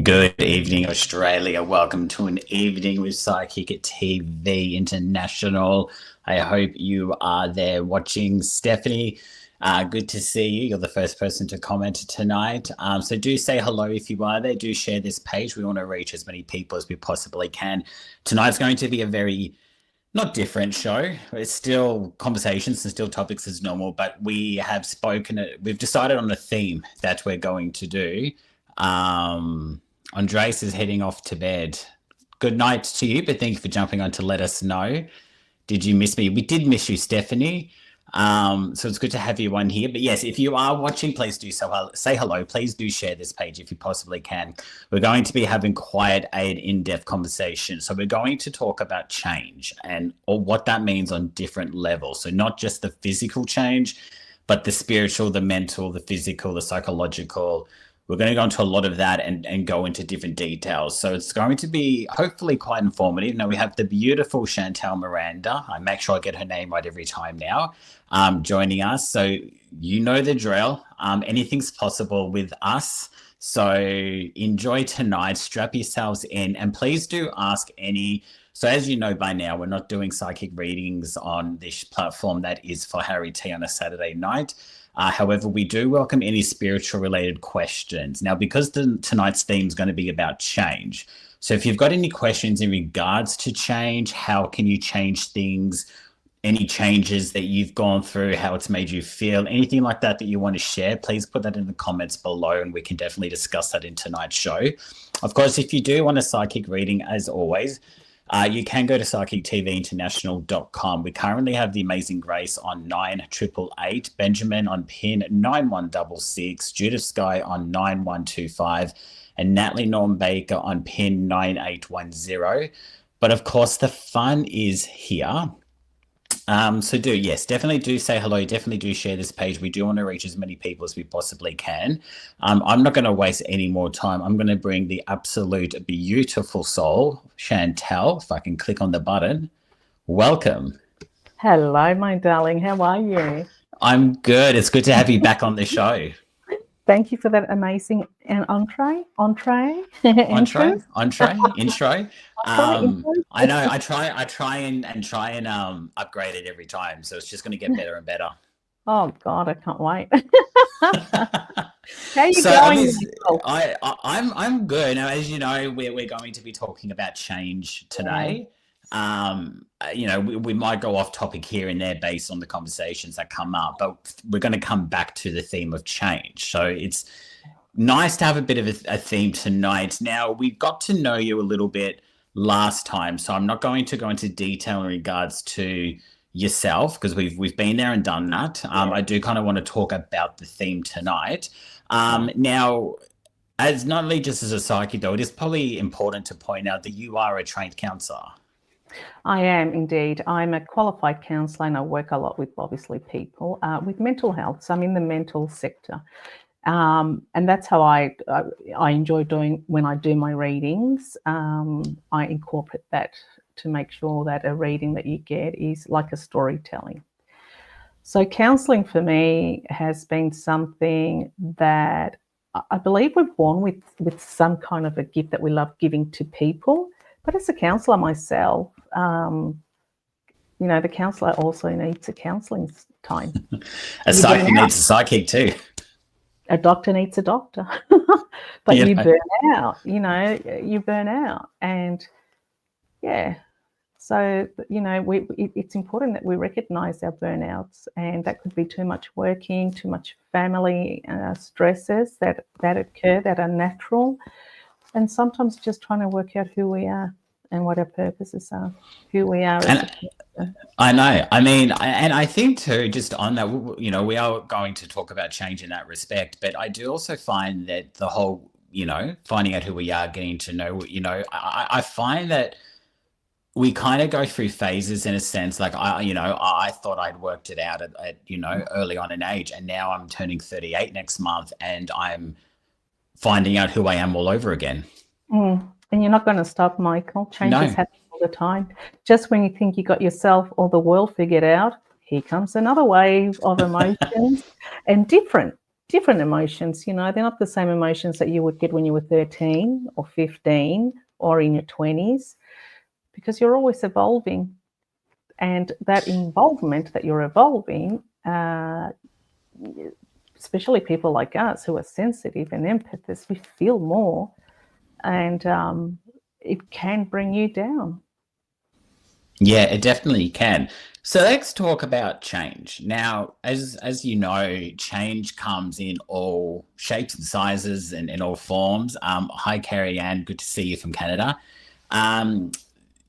Good evening, Australia. Welcome to an evening with Psychic TV International. I hope you are there watching. Stephanie, good to see you. You're the first person to comment tonight. So do say hello if you are there. Do share this page. We want to reach as many people as we possibly can. Tonight's going to be a very not different show. It's still conversations and still topics as normal, but we've decided on a theme that we're going to do. Andres is heading off to bed. Good night to you, but thank you for jumping on to let us know. Did you miss me? We did miss you, Stephanie. So it's good to have you on here. But yes, if you are watching, please do say hello. Please do share this page if you possibly can. We're going to be having quite an in-depth conversation. So we're going to talk about change or what that means on different levels. So not just the physical change, but the spiritual, the mental, the physical, the psychological. We're going to go into a lot of that and go into different details. So it's going to be hopefully quite informative. Now we have the beautiful Chantal Miranda. I make sure I get her name right every time now, joining us. So you know the drill. Anything's possible with us. So enjoy tonight. Strap yourselves in and please do ask any. So as you know by now, we're not doing psychic readings on this platform that is for Harry T on a Saturday night. However, we do welcome any spiritual related questions. Now, because tonight's theme is going to be about change. So if you've got any questions in regards to change, how can you change things, any changes that you've gone through, how it's made you feel, anything like that you want to share, please put that in the comments below and we can definitely discuss that in tonight's show. Of course, if you do want a psychic reading, as always, you can go to psychictvinternational.com. We currently have the amazing Grace on 9888, Benjamin on pin 9166, Judith Sky on 9125, and Natalie Norm Baker on pin 9810. But of course, the fun is here. So definitely do say hello. Definitely do share this page. We do want to reach as many people as we possibly can. I'm not going to waste any more time. I'm going to bring the absolute beautiful soul, Chantal, if I can click on the button. Welcome. Hello, my darling. How are you? I'm good. It's good to have you back on the show. Thank you for that amazing intro. I know. I try and upgrade it every time, so it's just going to get better and better. Oh God, I can't wait. How are you going? I'm good. Now, as you know, we're going to be talking about change today. We might go off topic here and there based on the conversations that come up, but we're going to come back to the theme of change. So it's nice to have a bit of a theme tonight. Now, we got to know you a little bit last time, so I'm not going to go into detail in regards to yourself because we've been there and done that. I do kind of want to talk about the theme tonight. Now, as not only just as a psychic, though, it is probably important to point out that you are a trained counsellor. I am indeed. I'm a qualified counsellor and I work a lot with obviously people with mental health. So I'm in the mental sector. And that's how I enjoy doing when I do my readings. I incorporate that to make sure that a reading that you get is like a storytelling. So counselling for me has been something that I believe we're born with some kind of a gift that we love giving to people. But as a counsellor myself, the counsellor also needs a counselling time. A psychic needs a psychic too. A doctor needs a doctor. But you burn out, you burn out. And so, it's important that we recognise our burnouts, and that could be too much working, too much family stresses that occur that are natural. And sometimes just trying to work out who we are and what our purposes are, who we are. I know. I mean, and I think too, just on that, we are going to talk about change in that respect, but I do also find that the whole, finding out who we are, getting to know, I find that we kind of go through phases in a sense. Like I thought I'd worked it out at early on in age, and now I'm turning 38 next month and I'm finding out who I am all over again. And you're not going to stop, Michael. Changes happen all the time. Just when you think you got yourself or the world figured out, here comes another wave of emotions and different different emotions, you know, they're not the same emotions that you would get when you were 13 or 15 or in your 20s, because you're always evolving. And that involvement that you're evolving, especially people like us who are sensitive and empathist, we feel more, and it can bring you down. Yeah, it definitely can. So let's talk about change. Now, as you know, change comes in all shapes and sizes and in all forms. Hi, Carrie Ann. Good to see you from Canada. Um,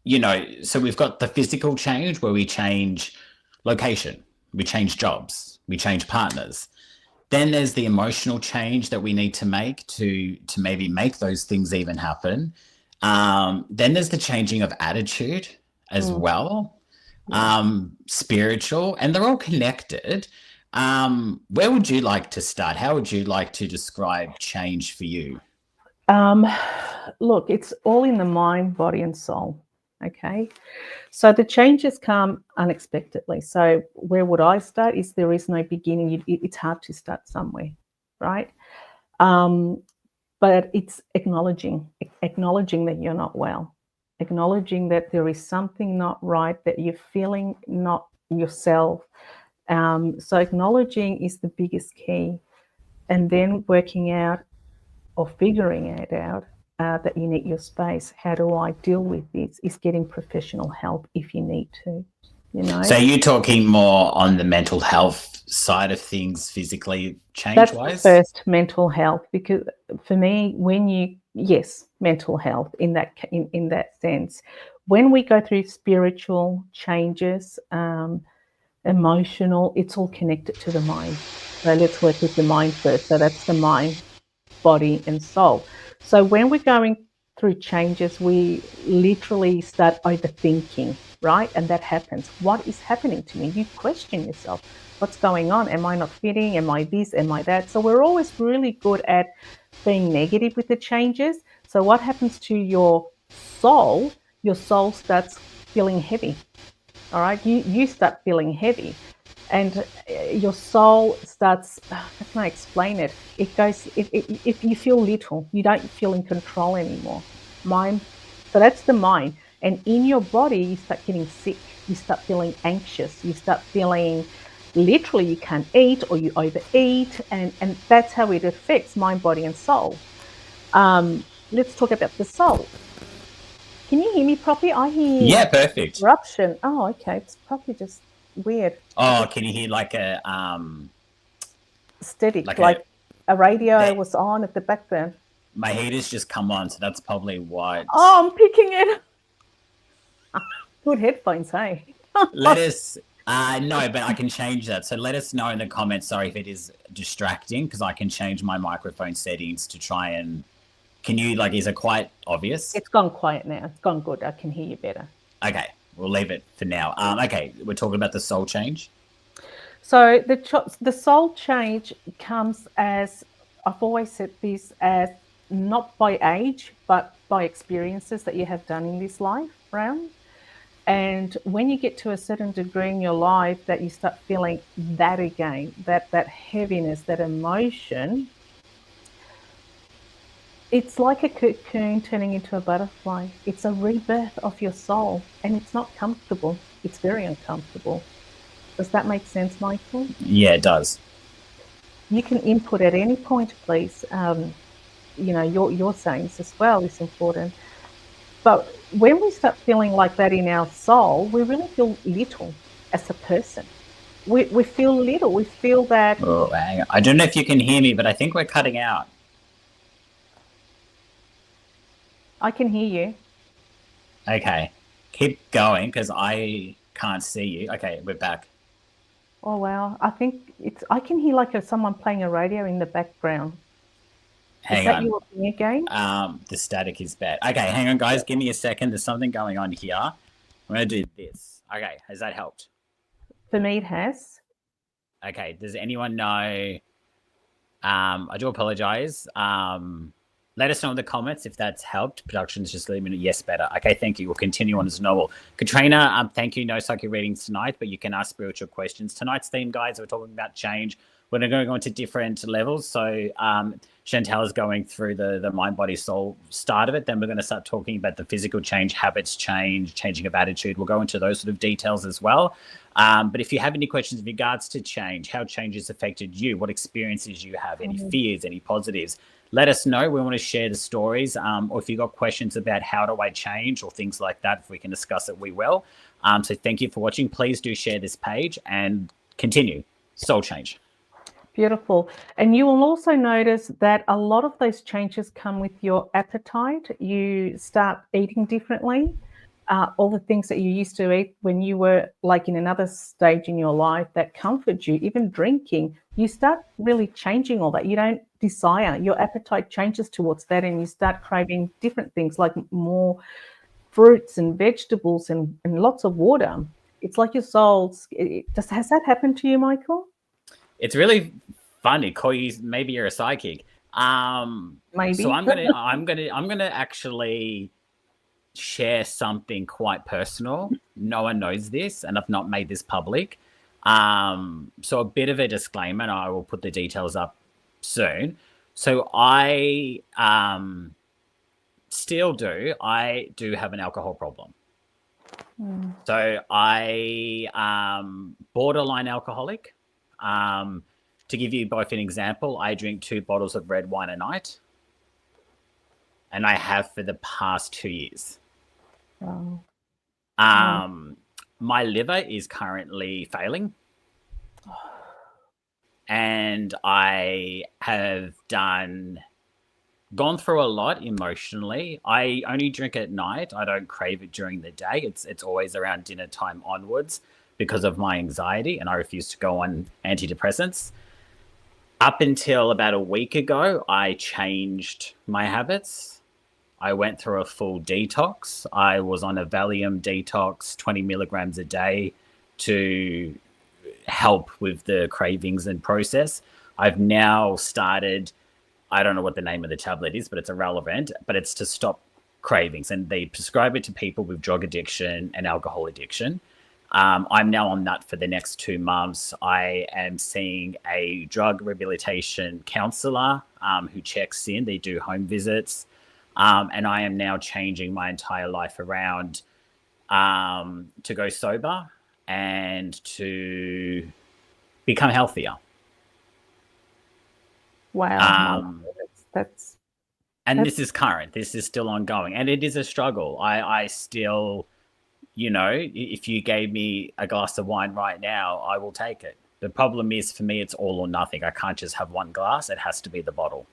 you know, so we've got the physical change where we change location, we change jobs, we change partners. Then there's the emotional change that we need to make to maybe make those things even happen. Then there's the changing of attitude as well, spiritual, and they're all connected. Where would you like to start? How would you like to describe change for you? Look, it's all in the mind, body, and soul. Okay. So the changes come unexpectedly. So where would I start? Is there is no beginning. It's hard to start somewhere, right? But it's acknowledging that you're not well, acknowledging that there is something not right, that you're feeling not yourself. So acknowledging is the biggest key, and then working out or figuring it out that you need your space. How do I deal with this? Is getting professional help if you need to, you know. So you're talking more on the mental health side of things, physically That's the change-wise? first, mental health, because for me, when you, yes, mental health in that sense. When we go through spiritual changes, emotional, it's all connected to the mind. So let's work with the mind first. So that's the mind, body, and soul. So when we're going through changes, we literally start overthinking, right? And that happens. What is happening to me? You question yourself. What's going on? Am I not fitting? Am I this? Am I that? So we're always really good at being negative with the changes. So what happens to your soul? Your soul starts feeling heavy. All right, you start feeling heavy, and your soul starts. How can I explain it? It goes. If you feel little, you don't feel in control anymore. Mind. So that's the mind, and in your body, you start getting sick. You start feeling anxious. You start feeling literally you can't eat or you overeat, and that's how it affects mind, body, and soul. Let's talk about the soul. Can you hear me properly? I hear Yeah, like perfect. eruption. Oh, okay. It's probably just weird. Oh, can you hear like a Static, like like a radio that? was on at the background. My heater's just come on, so that's probably what. Oh, I'm picking it. Good headphones, hey? Let us. No, but I can change that. So let us know in the comments. Sorry if it is distracting, because I can change my microphone settings to try and. Can you like? Is it quite obvious? It's gone quiet now. It's gone good. I can hear you better. Okay, we'll leave it for now. Okay, we're talking about the soul change. So the soul change comes as, I've always said this, as not by age, but by experiences that you have done in this life round. And when you get to a certain degree in your life that you start feeling that again, that heaviness, that emotion, it's like a cocoon turning into a butterfly. It's a rebirth of your soul, and it's not comfortable. It's very uncomfortable. Does that make sense, Michael? Yeah, it does. You can input at any point, please. You know, your sayings as well is important. But when we start feeling like that in our soul, we really feel little as a person. We feel little. We feel that. Oh, hang on. I don't know if you can hear me, but I think we're cutting out. I can hear you. Okay, keep going because I can't see you. Okay, we're back. Oh wow! I think I can hear like someone playing a radio in the background. Hang Is that on. your thing again? The static is bad. Okay, hang on, guys. Give me a second. There's something going on here. I'm going to do this. Okay, has that helped? For me, it has. Okay, does anyone know? I do apologize. Let us know in the comments if that's helped. Production's just letting me know, yes, better. Okay, thank you. We'll continue on as normal. Katrina, thank you. No psychic readings tonight, but you can ask spiritual questions. Tonight's theme, guys, we're talking about change. We're going to go into different levels. So Chantal is going through the mind, body, soul start of it. Then we're going to start talking about the physical change, habits change, changing of attitude. We'll go into those sort of details as well. But if you have any questions in regards to change, how change has affected you, what experiences you have, any fears, any positives, let us know. We want to share the stories. Or if you've got questions about how do I change or things like that, if we can discuss it, we will. So thank you for watching. Please do share this page and continue. Soul change. Beautiful. And you will also notice that a lot of those changes come with your appetite. You start eating differently. All the things that you used to eat when you were like in another stage in your life that comfort you, even drinking, you start really changing all that. You don't desire, your appetite changes towards that, and you start craving different things like more fruits and vegetables and lots of water. It's like your soul's, has that happened to you, Michael? It's really funny. Maybe you're a psychic. Maybe. So I'm gonna actually share something quite personal. No one knows this, and I've not made this public. So a bit of a disclaimer, and I will put the details up soon. So I do have an alcohol problem. So I borderline alcoholic. To give you both an example, I drink 2 bottles of red wine a night, and I have for the past 2 years. Oh. My liver is currently failing, and I have gone through a lot emotionally. I only drink at night. I don't crave it during the day. It's always around dinner time onwards because of my anxiety, and I refuse to go on antidepressants. Up until about a week ago, I changed my habits. I went through a full detox. I was on a Valium detox, 20 milligrams a day to help with the cravings and process. I've now started, I don't know what the name of the tablet is, but it's irrelevant, but it's to stop cravings. And they prescribe it to people with drug addiction and alcohol addiction. I'm now on that for the next 2 months. I am seeing a drug rehabilitation counselor who checks in. They do home visits. And I am now changing my entire life around to go sober and to become healthier. Wow. That's this is current. This is still ongoing. And it is a struggle. I still, if you gave me a glass of wine right now, I will take it. The problem is, for me, it's all or nothing. I can't just have one glass. It has to be the bottle.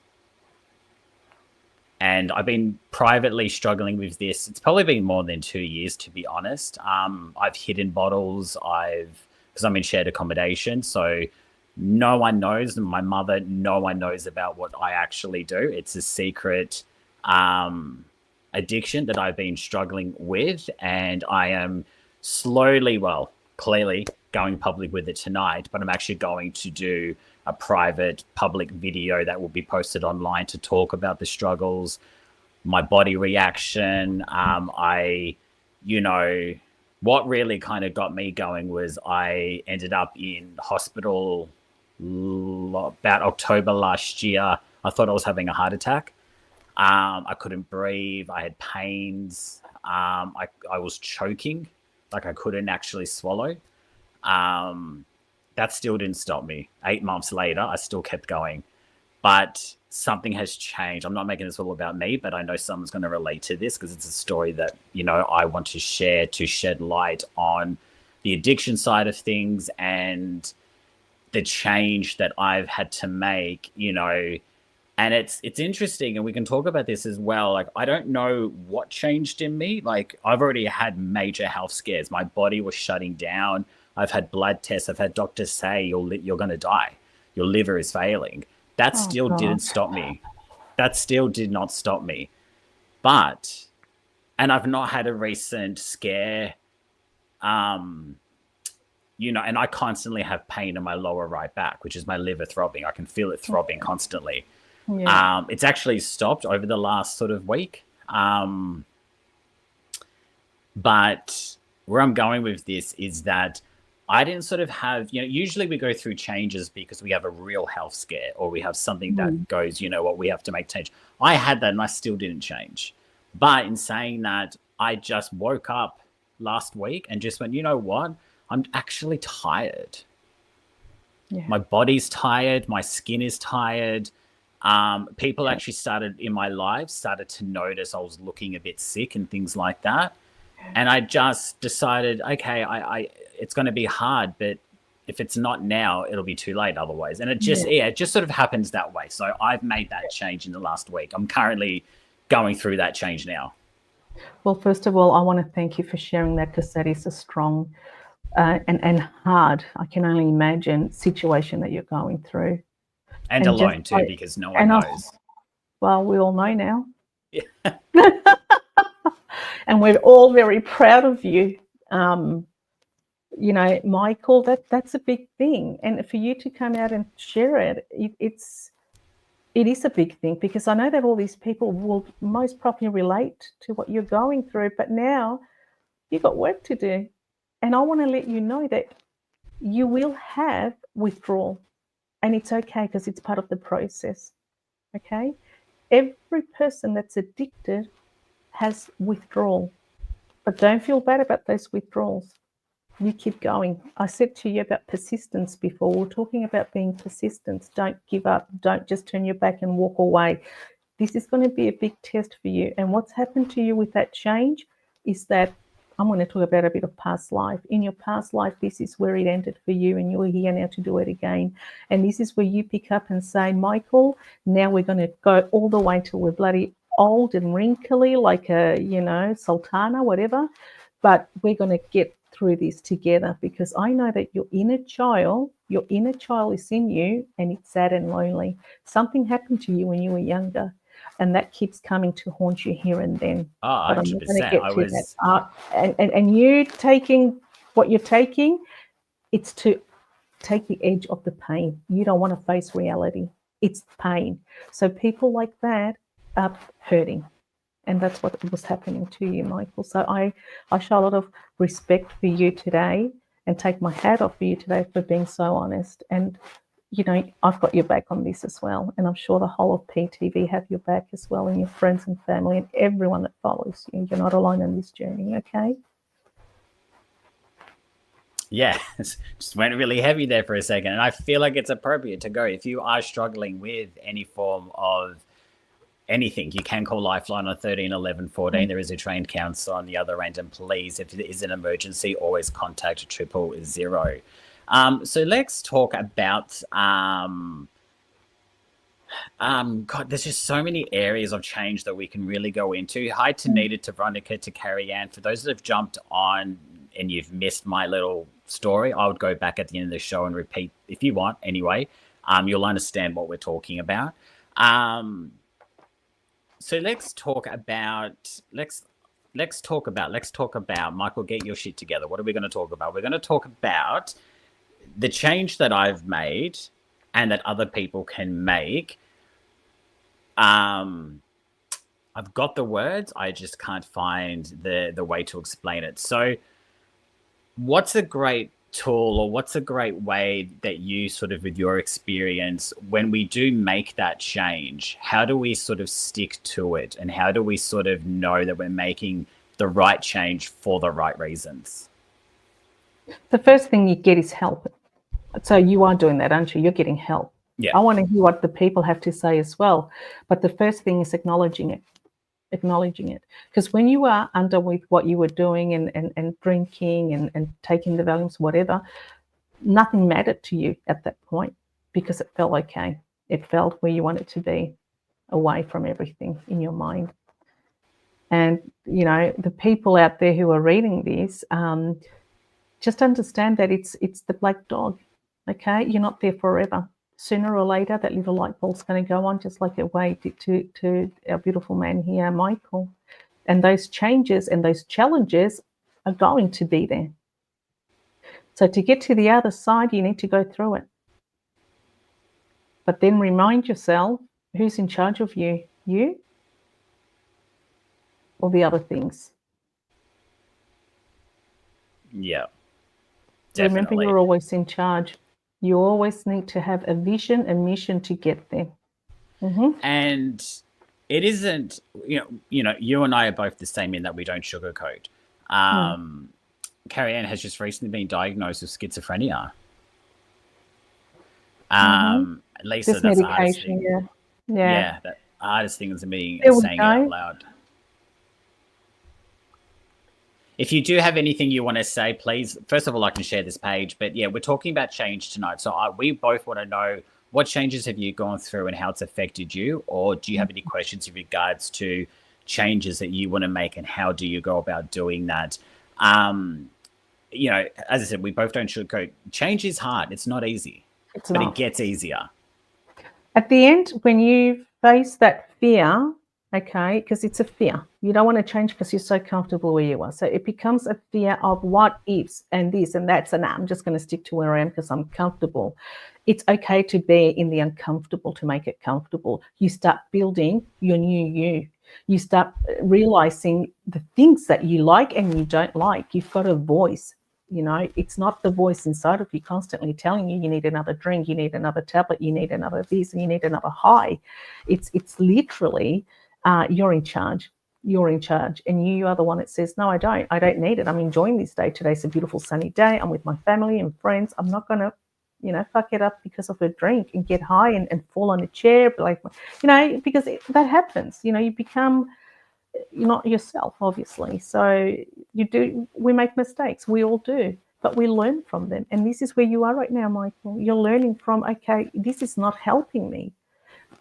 And I've been privately struggling with this. It's probably been more than 2 years, to be honest. I've hidden bottles. Because I'm in shared accommodation. So no one knows. My mother, no one knows about what I actually do. It's a secret addiction that I've been struggling with. And I am clearly going public with it tonight. But I'm actually going to do a private public video that will be posted online to talk about the struggles, my body reaction. What really kind of got me going was I ended up in hospital about October last year. I thought I was having a heart attack. I couldn't breathe. I had pains. I was choking, like I couldn't actually swallow. That still didn't stop me. 8 months later, I still kept going. But something has changed. I'm not making this all about me, but I know someone's going to relate to this because it's a story that, I want to share to shed light on the addiction side of things and the change that I've had to make, And it's interesting, and we can talk about this as well. Like, I don't know what changed in me. Like, I've already had major health scares. My body was shutting down. I've had blood tests. I've had doctors say you're going to die. Your liver is failing. That still didn't stop me. That still did not stop me. And I've not had a recent scare, and I constantly have pain in my lower right back, which is my liver throbbing. I can feel it throbbing constantly. Yeah. It's actually stopped over the last sort of week. But where I'm going with this is that I didn't sort of have, usually we go through changes because we have a real health scare or we have something Mm. that goes, what, we have to make change. I had that and I still didn't change. But in saying that, I just woke up last week and just went, you know what? I'm actually tired. Yeah. My body's tired. My skin is tired. People actually started in my life, started to notice I was looking a bit sick and things like that. And I just decided, okay, it's going to be hard, but if it's not now, it'll be too late otherwise. And it just sort of happens that way. So I've made that change in the last week. I'm currently going through that change now. Well, first of all, I want to thank you for sharing that, because that is a strong and hard, I can only imagine, situation that you're going through. And alone too, because no one knows. Well, we all know now. Yeah. And we're all very proud of you. Michael, that's a big thing. And for you to come out and share it, it is a big thing, because I know that all these people will most probably relate to what you're going through, but now you've got work to do. And I want to let you know that you will have withdrawal, and it's okay, because it's part of the process. Okay? Every person that's addicted has withdrawal, but don't feel bad about those withdrawals. You keep going. I said to you about persistence before. We're talking about being persistent. Don't give up. Don't just turn your back and walk away. This is going to be a big test for you. And what's happened to you with that change is that I'm going to talk about a bit of past life. In your past life, this is where it ended for you, and you're here now to do it again. And this is where you pick up and say, Michael, now we're going to go all the way till we're bloody old and wrinkly, like a, sultana, whatever. But we're going to get through this together, because I know that your inner child is in you, and it's sad and lonely. Something happened to you when you were younger, and that keeps coming to haunt you here and then. Oh, But I'm not going to 100%. get to that. And you taking what you're taking, it's to take the edge of the pain. You don't want to face reality. It's pain. So people like that are hurting. And that's what was happening to you, Michael. So I show a lot of respect for you today, and take my hat off for you today for being so honest. And, I've got your back on this as well. And I'm sure the whole of PTV have your back as well, and your friends and family and everyone that follows you. You're not alone on this journey, okay? Yeah, just went really heavy there for a second. And I feel like it's appropriate to go. If you are struggling with any form of anything, you can call Lifeline on 13 11 14. There is a trained counsellor on the other end. And please, if it is an emergency, always contact 000. So let's talk about God, there's just so many areas of change that we can really go into. Hi to Nita, to Veronica, to Carrie Ann. For those that have jumped on and you've missed my little story, I would go back at the end of the show and repeat if you want. Anyway, you'll understand what we're talking about. So let's talk about Michael, get your shit together. What are we going to talk about? We're going to talk about the change that I've made and that other people can make. I've got the words, I just can't find the way to explain it. So what's a great tool, or what's a great way that you sort of, with your experience, when we do make that change, how do we sort of stick to it, and how do we sort of know that we're making the right change for the right reasons? The first thing you get is help. So you are doing that, aren't you? You're getting help. Yeah. I want to hear what the people have to say as well. But the first thing is acknowledging it. Because when you are under with what you were doing and drinking and taking the Valiums, whatever, nothing mattered to you at that point, because it felt okay. It felt where you wanted to be, away from everything in your mind. And, the people out there who are reading this, just understand that it's the black dog, okay? You're not there forever. Sooner or later, that little light bulb's going to go on, just like it did to our beautiful man here, Michael. And those changes and those challenges are going to be there. So to get to the other side, you need to go through it. But then remind yourself Who's in charge of you? You or the other things? Yeah, Remember, definitely. you're always in charge. You always need to have a vision, a mission to get there. Mm-hmm. And it isn't, you and I are both the same in that we don't sugarcoat. Mm. Carrie Ann has just recently been diagnosed with schizophrenia. Mm-hmm. Lisa, Just that's the hardest medication, thing. yeah. Yeah. Yeah, that hardest thing is me There we saying it out go. loud. If you do have anything you want to say, please, first of all, I can share this page. But yeah, we're talking about change tonight. So we both want to know, what changes have you gone through and how it's affected you? Or do you have any questions in regards to changes that you want to make and how do you go about doing that? As I said, we both don't sugarcoat. Change is hard. It's not easy, It's but it not. gets easier. At the end, when you face that fear, okay, because it's a fear, you don't want to change because you're so comfortable where you are. So it becomes a fear of what ifs and this and that. So now I'm just going to stick to where I am because I'm comfortable. It's okay to be in the uncomfortable to make it comfortable. You start building your new you. You start realizing the things that you like and you don't like. You've got a voice. It's not the voice inside of you constantly telling you need another drink, you need another tablet, you need another this, and you need another high. It's literally you're in charge. You're in charge, and you are the one that says, no, I don't need it. I'm enjoying this day. Today's a beautiful sunny day. I'm with my family and friends. I'm not going to fuck it up because of a drink and get high and fall on a chair, because that happens. You become, you're not yourself, obviously. So we make mistakes. We all do, but we learn from them. And this is where you are right now, Michael. You're learning from, okay, this is not helping me.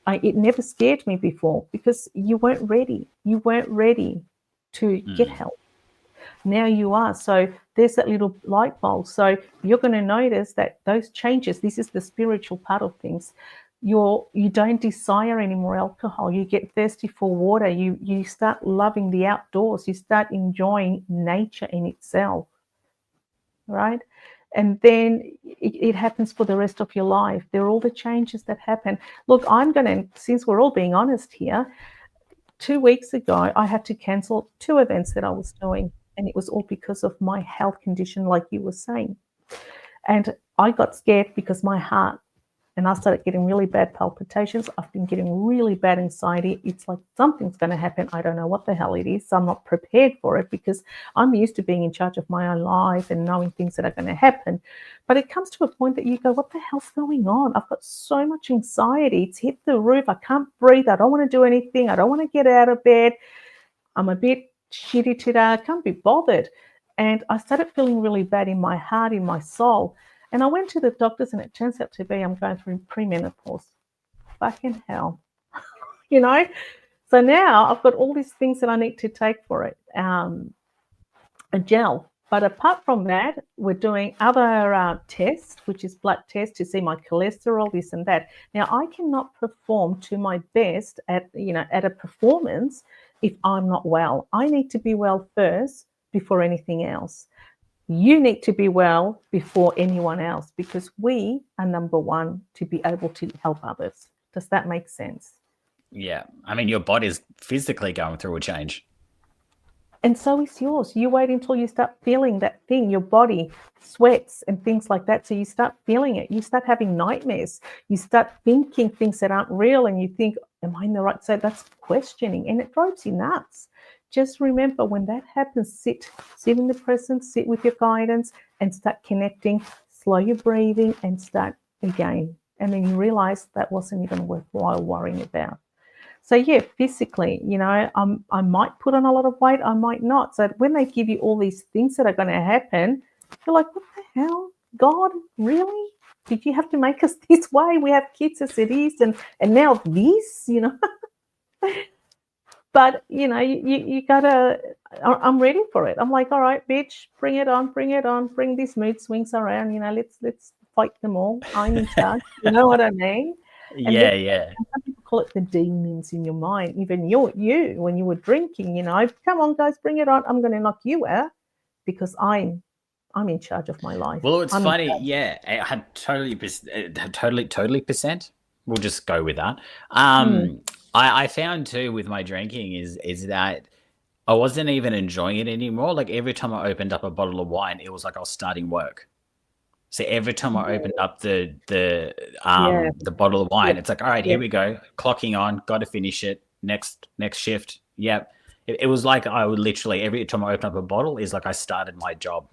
It never scared me before because you weren't ready. You weren't ready to get help. Now you are. So there's that little light bulb. So you're going to notice that those changes, this is the spiritual part of things. You don't desire any more alcohol. You get thirsty for water. You start loving the outdoors. You start enjoying nature in itself, right? And then it happens for the rest of your life. There are all the changes that happen. Look, since we're all being honest here, 2 weeks ago, I had to cancel 2 events that I was doing. And it was all because of my health condition, like you were saying. And I got scared because my heart, and I started getting really bad palpitations. I've been getting really bad anxiety. It's like something's going to happen. I don't know what the hell it is. So I'm not prepared for it because I'm used to being in charge of my own life and knowing things that are going to happen. But it comes to a point that you go, what the hell's going on? I've got so much anxiety. It's hit the roof. I can't breathe. I don't want to do anything. I don't want to get out of bed. I'm a bit shitty today. I can't be bothered. And I started feeling really bad in my heart, in my soul. And I went to the doctors, and it turns out to be I'm going through premenopause. Fucking hell. So now I've got all these things that I need to take for it. A gel. But apart from that, we're doing other tests, which is blood tests to see my cholesterol, this and that. Now, I cannot perform to my best at a performance if I'm not well. I need to be well first before anything else. You need to be well before anyone else because we are number one to be able to help others. Does that make sense? Yeah. I mean, your body's physically going through a change. And so is yours. You wait until you start feeling that thing, your body sweats and things like that. So you start feeling it. You start having nightmares. You start thinking things that aren't real and you think, am I in the right? So that's questioning and it drives you nuts. Just remember when that happens, sit in the present, sit with your guidance and start connecting, slow your breathing and start again. And then you realize that wasn't even worthwhile worrying about. So yeah, physically, I might put on a lot of weight, I might not. So when they give you all these things that are going to happen, you're like, what the hell? God, really? Did you have to make us this way? We have kids as it is, and now this, But you gotta. I'm ready for it. I'm like, all right, bitch, bring it on, bring these mood swings around. Let's fight them all. I'm in charge. You know what I mean? And Yeah. some people call it the demons in your mind. Even you when you were drinking, come on, guys, bring it on. I'm going to knock you out because I'm in charge of my life. Well, it's I'm funny. Yeah, 100%. We'll just go with that. I found too with my drinking is that I wasn't even enjoying it anymore. Like every time I opened up a bottle of wine, it was like I was starting work. So every time I opened up the Yeah. bottle of wine, Yep. it's like, all right, here we go, clocking on, got to finish it. Next shift. Yep. It was like I would literally every time I open up a bottle is like I started my job.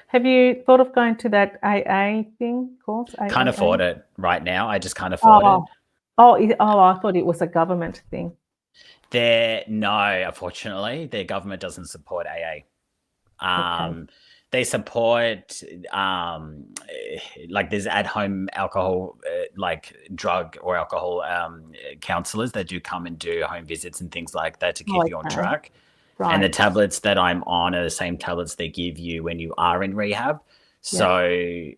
Have you thought of going to that AA thing course? Can't AAA? afford it right now. I just can't afford it. I thought it was a government thing. No, unfortunately, their government doesn't support AA. Okay. They support like there's at-home alcohol, like drug or alcohol counselors that do come and do home visits and things like that to keep you on Okay. track. Right. And the tablets that I'm on are the same tablets they give you when you are in rehab. So,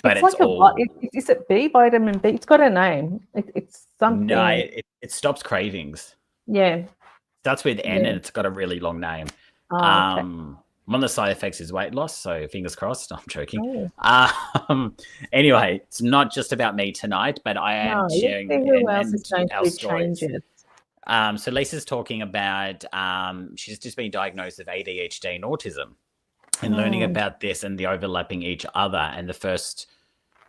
but it's like all. Is it B, vitamin B? It's got a name. It's something. No, it stops cravings. Yeah. Starts with N Yeah. and it's got a really long name. Okay. One of the side effects is weight loss, so fingers crossed. I'm joking. Oh. Anyway, it's not just about me tonight, but I am sharing who else is and going our through stories. changes? So Lisa's talking about she's just been diagnosed with ADHD and autism, and learning about this and the overlapping each other, and the first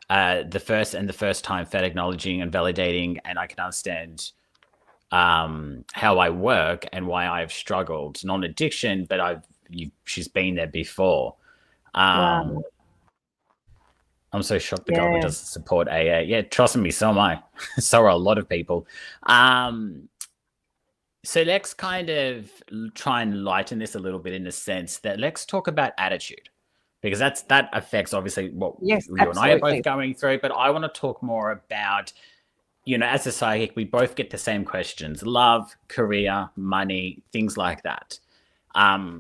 time for acknowledging and validating, and I can understand how I work and why I've struggled. Not addiction, but she's been there before. Wow. I'm so shocked the government doesn't support AA. Yeah, trust me, so am I. So are a lot of people. So let's kind of try and lighten this a little bit in the sense that let's talk about attitude, because that affects obviously what you and I are both going through. But I want to talk more about, as a psychic, we both get the same questions: love, career, money, things like that.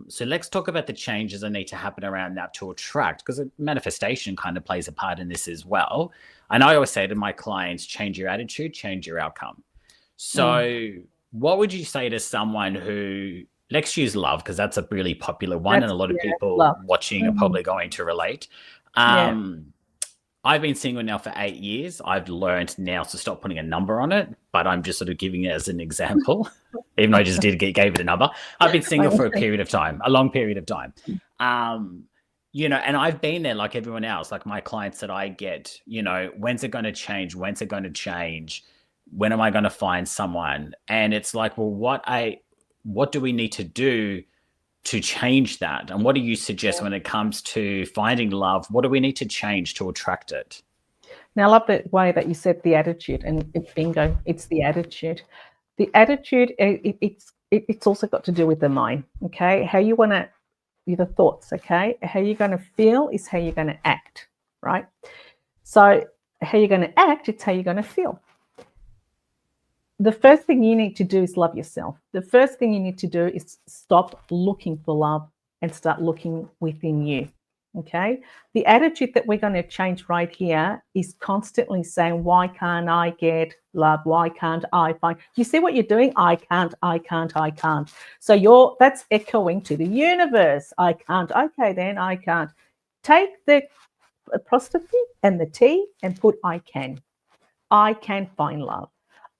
So let's talk about the changes that need to happen around that to attract, because manifestation kind of plays a part in this as well. And I always say to my clients, change your attitude, change your outcome. So what would you say to someone who, let's use love, because that's a really popular one, and a lot of people watching are probably going to relate. I've been single now for 8 years. I've learned now to stop putting a number on it, but I'm just sort of giving it as an example, even though I just gave it a number. I've been single for a long period of time. And I've been there like everyone else, like my clients that I get, when's it going to change? When's it going to change? When am I going to find someone? And it's like, well, what do we need to do to change that? And what do you suggest when it comes to finding love? What do we need to change to attract it? Now, I love the way that you said the attitude, and bingo, it's the attitude. The attitude, it's also got to do with the mind, okay? How you want to, the thoughts, okay? How you're going to feel is how you're going to act, right? So how you're going to act, it's how you're going to feel. The first thing you need to do is love yourself. The first thing you need to do is stop looking for love and start looking within you, okay? The attitude that we're going to change right here is constantly saying, why can't I get love? Why can't I find? You see what you're doing? I can't, I can't, I can't. So that's echoing to the universe. I can't. Okay, then I can't. Take the apostrophe and the T and put I can. I can find love.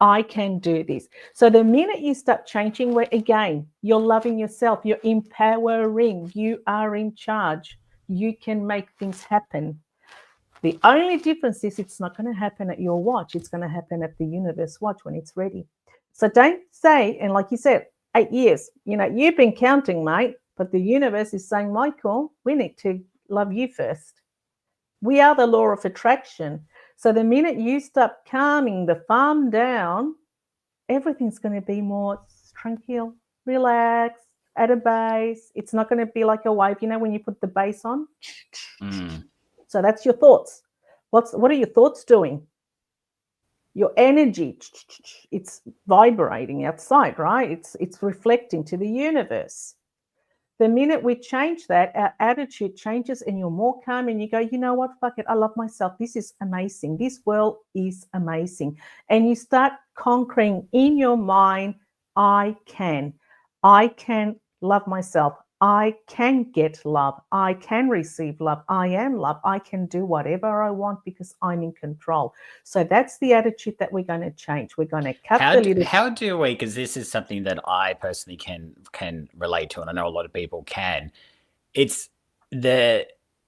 I can do this. So the minute you start changing, where again, you're loving yourself, you're empowering, you are in charge, you can make things happen. The only difference is it's not going to happen at your watch. It's going to happen at the universe watch when it's ready. So don't say, and like you said, 8 years, you've been counting, mate, but the universe is saying, Michael, we need to love you first. We are the law of attraction. So the minute you start calming the farm down, everything's going to be more tranquil, relaxed, at a base. It's not going to be like a wave, when you put the bass on. So that's your thoughts. What are your thoughts doing? Your energy, it's vibrating outside, right? It's reflecting to the universe. The minute we change that, our attitude changes and you're more calm and you go, you know what, fuck it, I love myself. This is amazing. This world is amazing. And you start conquering in your mind, I can love myself. I can get love. I can receive love. I am love. I can do whatever I want because I'm in control. So that's the attitude that we're going to change. We're going to cut How the do, little. how do we? Because this is something that I personally can relate to, and I know a lot of people can. It's the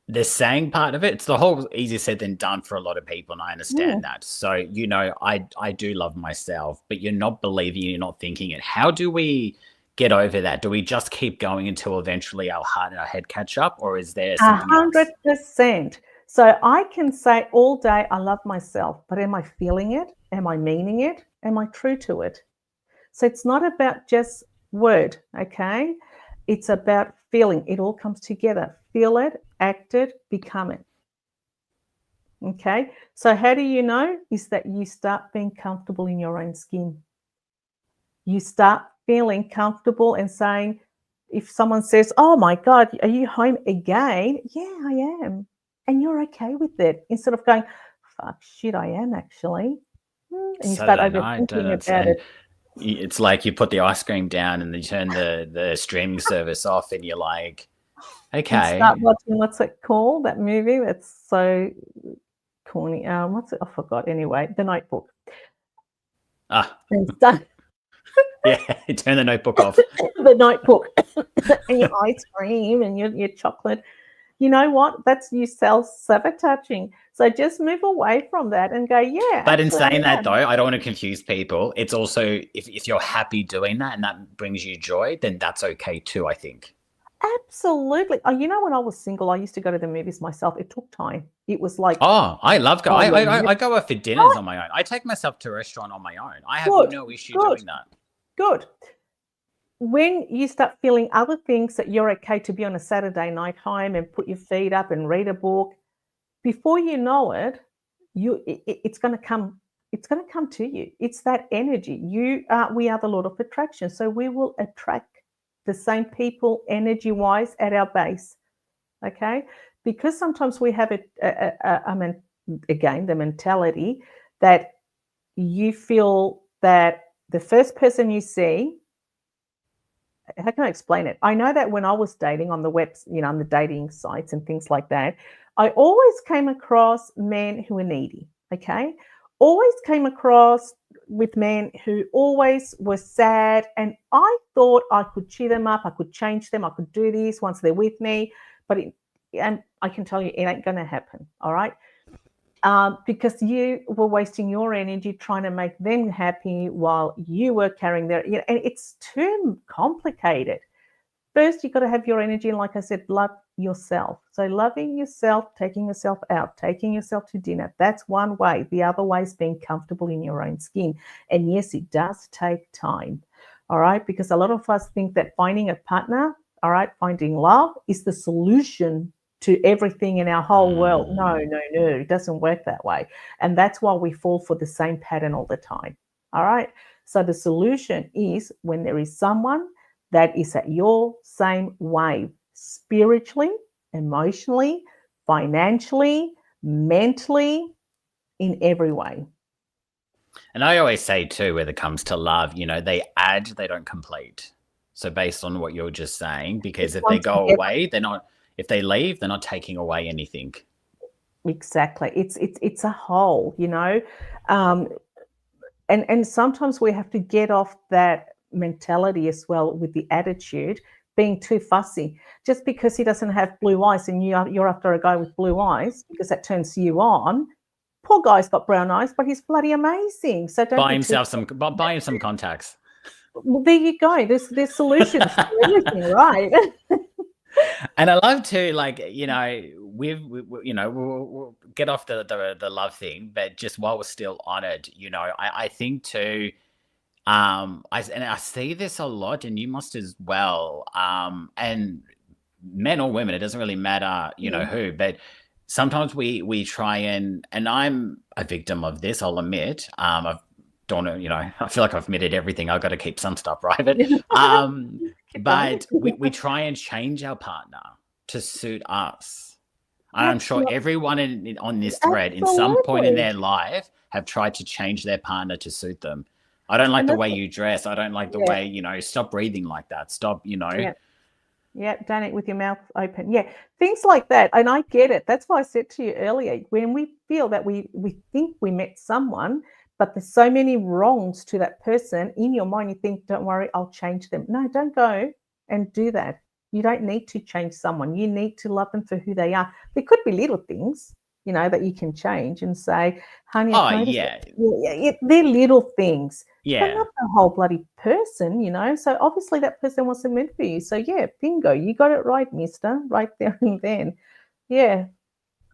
the saying part of it. It's the whole easier said than done for a lot of people, and I understand that. So I do love myself, but you're not believing, you're not thinking it. How do we get over that? Do we just keep going until eventually our heart and our head catch up, or is there something else? 100%. So I can say all day, I love myself, but am I feeling it? Am I meaning it? Am I true to it? So it's not about just word, okay? It's about feeling. It all comes together. Feel it, act it, become it. Okay. So how do you know? Is that you start being comfortable in your own skin. You start feeling comfortable and saying, if someone says, "Oh my God, are you home again?" Yeah, I am. And you're okay with it. Instead of going, "Fuck, shit, I am actually." And you start Saturday night, overthinking about and it. it's like you put the ice cream down and you turn the streaming service off, and you're like, And start okay, watching, what's it called? That movie that's so corny. What's it? I forgot. Anyway, The Notebook. ah, And start yeah, turn the notebook off. The Notebook, and your ice cream and your chocolate. You know what? That's you self-sabotaging. So just move away from that and go, yeah, But in actually, saying I that, though, am. I don't want to confuse people. It's also, if you're happy doing that and that brings you joy, then that's okay too, I think. Absolutely. Oh, you know, when I was single, I used to go to the movies myself. It took time. It was like, Oh, I love go. oh, I go out for dinners on my own. I take myself to a restaurant on my own. I have good, no issue good, doing that. good. When you start feeling other things that you're okay to be on a Saturday night home and put your feet up and read a book, before you know it, it's going to come. It's going to come to you. It's that energy. We are the Lord of attraction, so we will attract the same people energy-wise at our base. Okay, because sometimes we have again the mentality that you feel that the first person you see, how can I explain it? I know that when I was dating on the webs, on the dating sites and things like that, I always came across men who were needy. Okay. Always came across with men who always were sad. And I thought I could cheer them up, I could change them, I could do this once they're with me. And I can tell you it ain't going to happen. All right. Because you were wasting your energy trying to make them happy while you were carrying their, and it's too complicated. First, you've got to have your energy, and like I said, love yourself. So loving yourself, taking yourself out, taking yourself to dinner, that's one way. The other way is being comfortable in your own skin. And yes, it does take time, all right? Because a lot of us think that finding a partner, all right, finding love is the solution to everything in our whole world. No, it doesn't work that way. And that's why we fall for the same pattern all the time, all right? So the solution is when there is someone that is at your same wave, spiritually, emotionally, financially, mentally, in every way. And I always say too, when it comes to love, they add, they don't complete. So based on what you're just saying, It because if they comes go together. away, they're not. If they leave, they're not taking away anything. Exactly. It's a whole, um, and sometimes we have to get off that mentality as well with the attitude, being too fussy. Just because he doesn't have blue eyes and you're after a guy with blue eyes because that turns you on. Poor guy's got brown eyes, but he's bloody amazing. So don't be too. Buy him some contacts. Well, there you go. There's solutions to everything, right? And I love to, like, we'll get off the love thing, but just while we're still on it, I think too, I see this a lot, and you must as well. And men or women, it doesn't really matter, who, but sometimes we try and I'm a victim of this, I'll admit. I've don't know, I feel like I've admitted everything. I've got to keep some stuff private. Keep going. But we try and change our partner to suit us. And I'm sure Absolutely. everyone on this thread, in some point in Absolutely. their life, have tried to change their partner to suit them. I don't like And the that's way you dress. I don't like the yeah, way, stop breathing like that. Stop, yeah, Yeah, don't eat with your mouth open. Yeah, things like that. And I get it. That's why I said to you earlier, when we feel that we think we met someone, but there's so many wrongs to that person, in your mind, you think, don't worry, I'll change them. No, don't go and do that. You don't need to change someone. You need to love them for who they are. There could be little things, that you can change and say, honey, I've Oh, noticed yeah. they're little things. But Yeah. not the whole bloody person, So obviously that person wasn't meant for you. So yeah, bingo, you got it right, mister, right there and then. Yeah.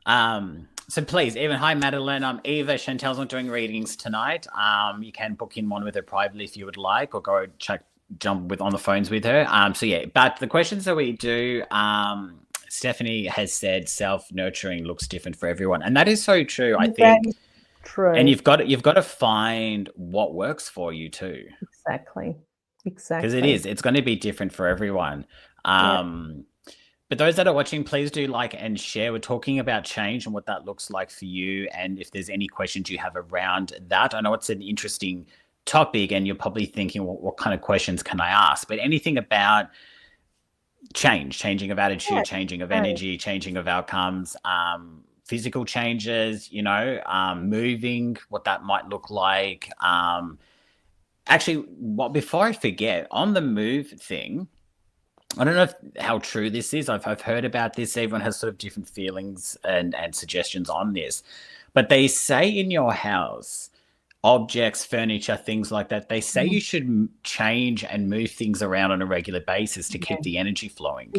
So please, even hi Madeline. Eva, Chantal's not doing readings tonight. You can book in one with her privately if you would like, or go jump on the phones with her. So yeah, but the questions that we do, Stephanie has said self-nurturing looks different for everyone, and that is so true. I think true. And you've got to find what works for you too. Exactly. Because it's going to be different for everyone. But those that are watching, please do like and share. We're talking about change and what that looks like for you. And if there's any questions you have around that, I know it's an interesting topic and you're probably thinking, well, what kind of questions can I ask? But anything about changing of attitude, changing of energy, changing of outcomes, physical changes, moving, what that might look like. Actually, before I forget, on the move thing, I don't know how true this is. I've heard about this. Everyone has sort of different feelings and suggestions on this. But they say in your house, objects, furniture, things like that, they say you should change and move things around on a regular basis to keep the energy flowing.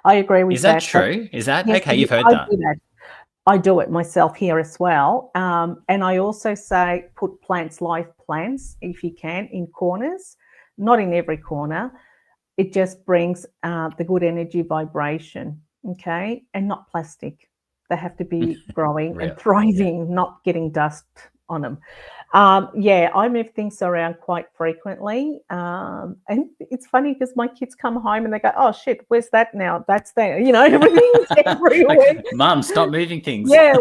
I agree with that. Is that true? Is that? Yes, Okay, you've heard that. I do it myself here as well. And I also say put live plants, if you can, in corners, not in every corner. It just brings the good energy vibration, okay? And not plastic. They have to be growing and thriving, not getting dust on them. I move things around quite frequently. And it's funny because my kids come home and they go, oh, shit, where's that now? That's there. Everything's everywhere. Like, Mum, stop moving things. Yeah,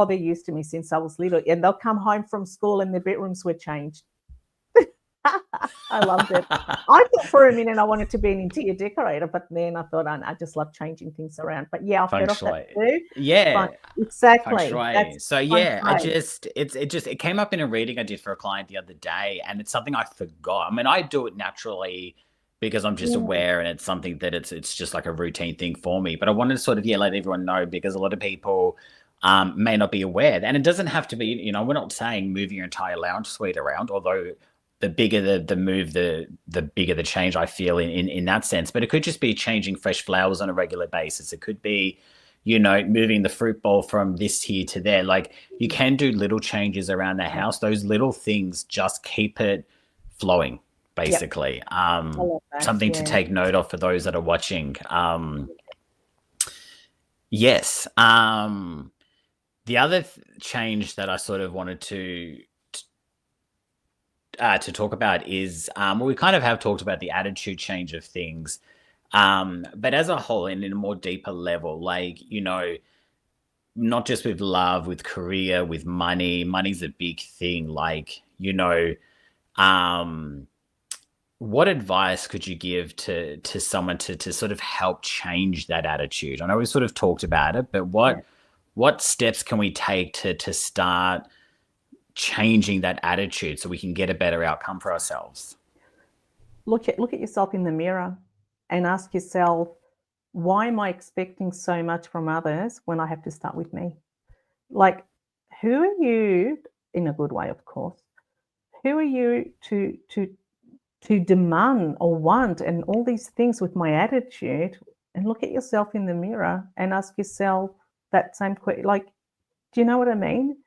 they're used to me since I was little. And they'll come home from school and their bedrooms were changed. I loved it. I thought for a minute I wanted to be an interior decorator, but then I thought I just love changing things around. But yeah, I've heard of that too. Yeah, exactly. So yeah, it came up in a reading I did for a client the other day, and it's something I forgot. I mean, I do it naturally because I'm just aware, and it's something that it's just like a routine thing for me. But I wanted to sort of let everyone know, because a lot of people may not be aware, and it doesn't have to be. We're not saying move your entire lounge suite around, although the bigger the move, the bigger the change I feel in that sense. But it could just be changing fresh flowers on a regular basis. It could be, moving the fruit bowl from this here to there. Like, you can do little changes around the house. Those little things just keep it flowing, basically. Something to take note of for those that are watching. Yes. The other change that I sort of wanted to talk about is, we kind of have talked about the attitude change of things, but as a whole, and in a more deeper level, like, not just with love, with career, with money's a big thing. Like, what advice could you give to someone to sort of help change that attitude? I know we sort of talked about it, but what steps can we take to start changing that attitude so we can get a better outcome for ourselves? Look at yourself in the mirror and ask yourself, why am I expecting so much from others when I have to start with me? Like, who are you, in a good way, of course, who are you to demand or want and all these things with my attitude? And look at yourself in the mirror and ask yourself that same question. Like, do you know what I mean?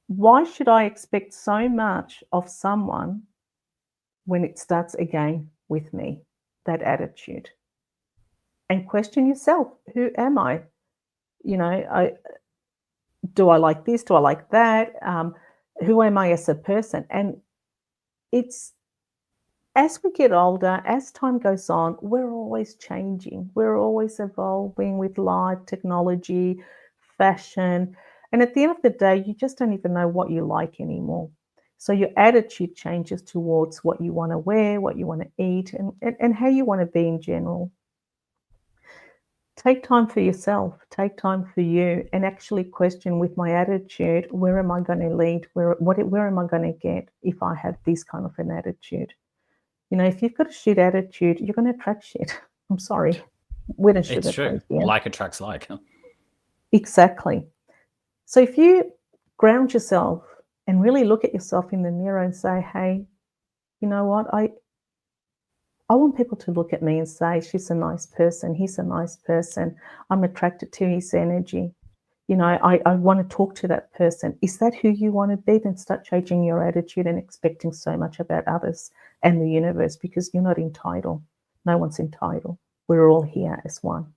Why should I expect so much of someone when it starts again with me? That attitude. And question yourself, who am I? Do I like this? Do I like that? Who am I as a person? And it's, as we get older, as time goes on, we're always changing. We're always evolving with life, technology, fashion. And at the end of the day, you just don't even know what you like anymore. So your attitude changes towards what you want to wear, what you want to eat, and how you want to be in general. Take time for yourself, take time for you, and actually question, with my attitude, where am I going to lead? Where am I going to get if I have this kind of an attitude? If you've got a shit attitude, you're going to attract shit. I'm sorry. We don't It's true. sugarcoat here. Like attracts like. Exactly. So if you ground yourself and really look at yourself in the mirror and say, hey, you know what? I want people to look at me and say, she's a nice person, he's a nice person. I'm attracted to his energy. I want to talk to that person. Is that who you want to be? Then start changing your attitude and expecting so much about others and the universe, because you're not entitled. No one's entitled. We're all here as one.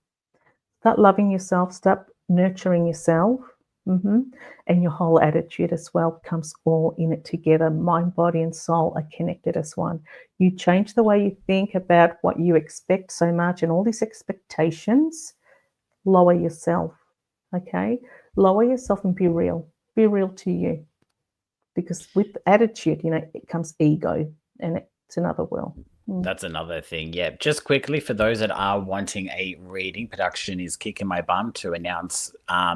Start loving yourself, start nurturing yourself. And your whole attitude as well comes all in it together. Mind, body, and soul are connected as one. You change the way you think about what you expect so much, and all these expectations, lower yourself. Okay? Lower yourself and be real. Be real to you. Because with attitude, it comes ego, and it's another world. That's another thing. Yeah. Just quickly, for those that are wanting a reading, production is kicking my bum to announce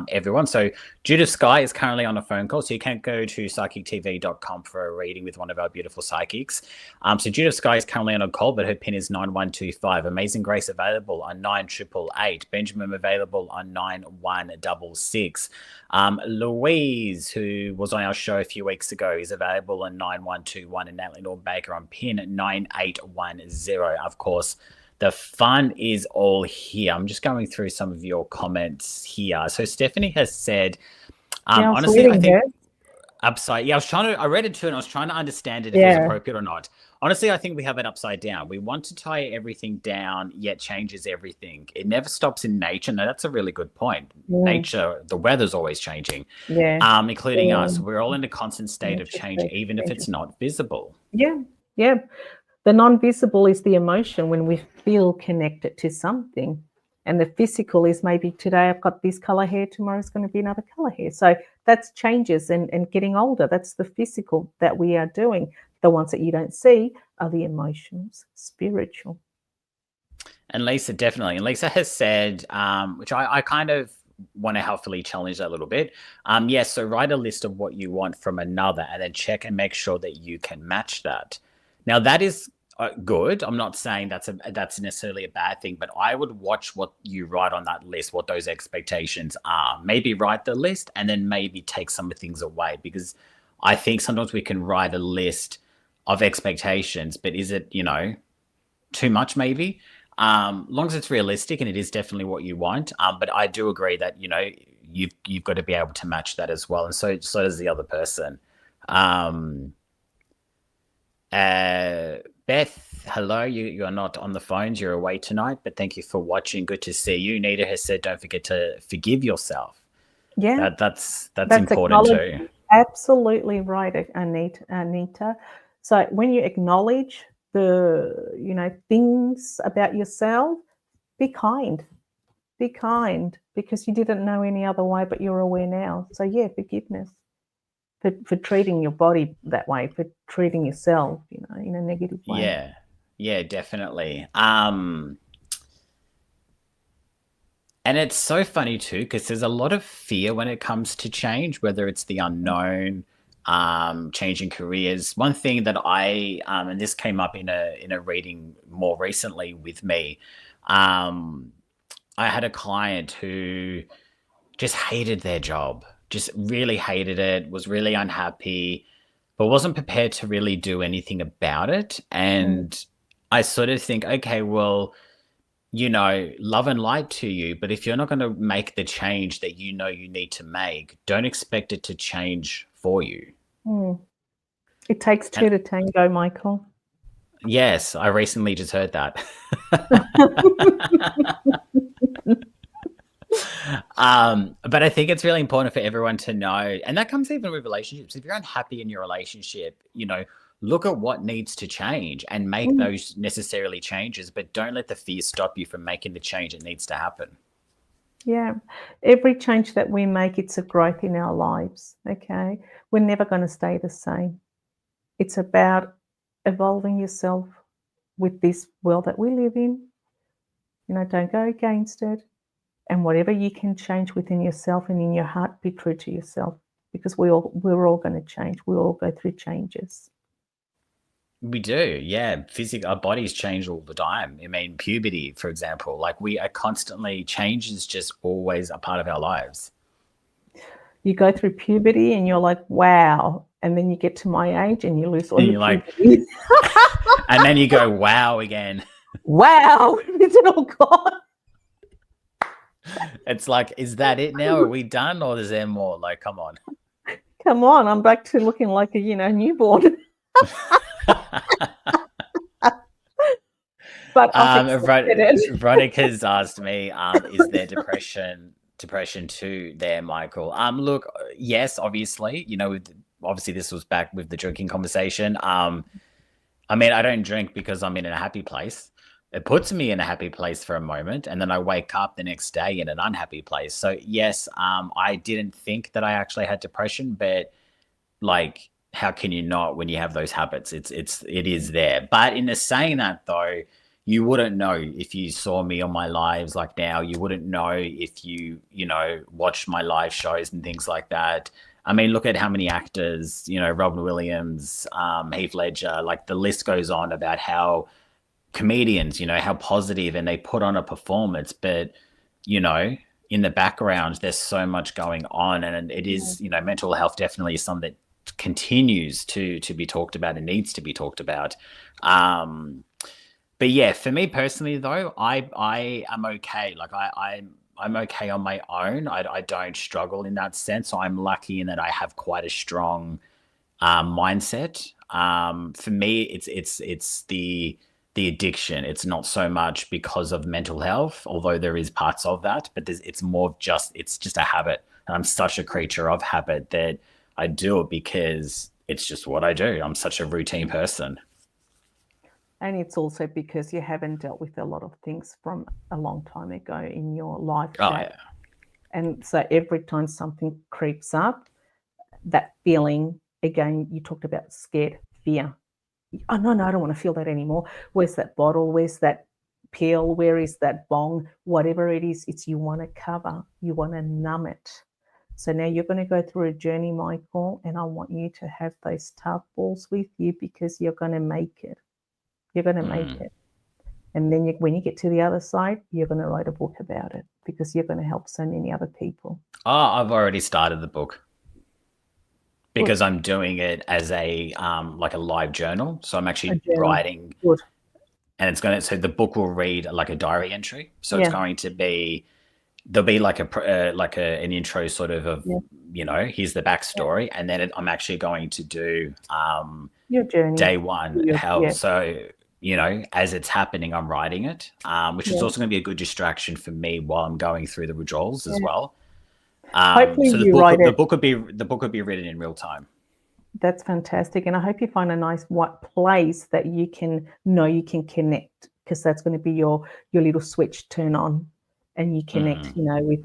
everyone. So Judith Sky is currently on a phone call. So you can go to psychictv.com for a reading with one of our beautiful psychics. So Judith Sky is currently on a call, but her pin is 9125. Amazing Grace available on 9888. Benjamin available on 9166. Louise, who was on our show a few weeks ago, is available on 9121, and Natalie Norm Baker on pin 9810. Of course, the fun is all here. I'm just going through some of your comments here. So Stephanie has said, honestly, I think upside. Yeah, I read it too, and I was trying to understand it if it was appropriate or not. Honestly, I think we have it upside down. We want to tie everything down, yet changes everything. It never stops in nature. No, that's a really good point. Nature, the weather's always changing, including us. We're all in a constant state of change, even if it's not visible. Yeah. The non-visible is the emotion when we feel connected to something. And the physical is maybe today I've got this color hair, tomorrow it's going to be another color hair. So that's changes and getting older. That's the physical that we are doing. The ones that you don't see are the emotions, spiritual. And Lisa, definitely. And Lisa has said, which I kind of want to helpfully challenge that a little bit. Yes, so write a list of what you want from another and then check and make sure that you can match that. Now, that is good. I'm not saying that's necessarily a bad thing, but I would watch what you write on that list, what those expectations are. Maybe write the list and then maybe take some things away, because I think sometimes we can write a list of expectations, but is it, too much maybe? Long as it's realistic and it is definitely what you want. But I do agree that, you've got to be able to match that as well. And so does the other person. Beth, hello. You are not on the phones. You're away tonight, but thank you for watching. Good to see you. Nita has said, don't forget to forgive yourself. Yeah. That's important too. Absolutely right, Anita. So when you acknowledge the, things about yourself, be kind, because you didn't know any other way, but you're aware now. So yeah, forgiveness for treating your body that way, for treating yourself, in a negative way. Yeah, definitely. And it's so funny too, because there's a lot of fear when it comes to change, whether it's the unknown, changing careers. One thing that I and this came up in a reading more recently with me. I had a client who just hated their job, just really hated it, was really unhappy, but wasn't prepared to really do anything about it. And I sort of think, okay, well, love and light to you, but if you're not going to make the change that you need to make, don't expect it to change for you. It takes two to tango, Michael. Yes, I recently just heard that. But I think it's really important for everyone to know, and that comes even with relationships. If you're unhappy in your relationship, look at what needs to change and make those necessarily changes, but don't let the fear stop you from making the change that needs to happen. Yeah. Every change that we make, it's a growth in our lives. Okay. We're never going to stay the same. It's about evolving yourself with this world that we live in. Don't go against it. And whatever you can change within yourself and in your heart, be true to yourself, because we're all going to change. We all go through changes. We do, yeah. Our bodies change all the time. I mean, puberty, for example, like we are constantly, change is just always a part of our lives. You go through puberty and you're like, wow. And then you get to my age and you lose all And your you're puberty. and then you go, wow, again. Wow, is it all gone? It's like, is that it now? Are we done, or is there more? Like, come on. Come on, I'm back to looking like a newborn. But Veronica's asked me, is there depression too there, Michael? Look, yes, obviously, obviously this was back with the drinking conversation. I mean, I don't drink because I'm in a happy place. It puts me in a happy place for a moment, and then I wake up the next day in an unhappy place. So yes, I didn't think that I actually had depression, but like, how can you not when you have those habits? It is there. But in the saying that though, you wouldn't know if you saw me on my lives like now. You wouldn't know if you watched my live shows and things like that. I mean, look at how many actors, Robin Williams, Heath Ledger, like the list goes on about how comedians, how positive, and they put on a performance, but, in the background, there's so much going on. And it is, mental health definitely is something that continues to be talked about and needs to be talked about. But yeah, for me personally, though, I am okay. Like I'm okay on my own. I don't struggle in that sense. So I'm lucky in that I have quite a strong mindset. For me, it's the addiction. It's not so much because of mental health, although there is parts of that. But it's more it's just a habit, and I'm such a creature of habit that I do it because it's just what I do. I'm such a routine person. And it's also because you haven't dealt with a lot of things from a long time ago in your life. Oh, yeah. And so every time something creeps up, that feeling, again, you talked about scared, fear. Oh, no, I don't want to feel that anymore. Where's that bottle? Where's that pill? Where is that bong? Whatever it is, it's you want to cover. You want to numb it. So now you're going to go through a journey, Michael, and I want you to have those tough balls with you, because you're going to make it. You're going to make it. And then when you get to the other side, you're going to write a book about it, because you're going to help so many other people. Oh, I've already started the book, because I'm doing it as a like a live journal. So I'm actually writing. Good. And so the book will read like a diary entry. So it's going to be, there'll be like an intro sort of here's the backstory, and then I'm actually going to do your journey, day one. So as it's happening, I'm writing it, which is also going to be a good distraction for me while I'm going through the withdrawals as well. Hopefully so the book would be written in real time. That's fantastic. And I hope you find a nice place that you can connect, because that's going to be your little switch turn on, and you connect, with,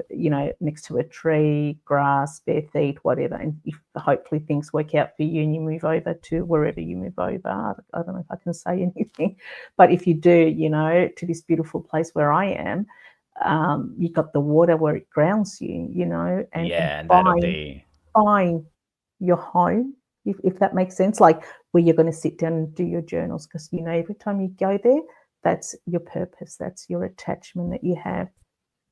next to a tree, grass, bare feet, whatever. And if hopefully things work out for you and you move over to wherever you move over, I don't know if I can say anything, but if you do, to this beautiful place where I am, you've got the water where it grounds you, and find your home, if that makes sense, like where you're going to sit down and do your journals, because every time you go there, that's your purpose, that's your attachment that you have.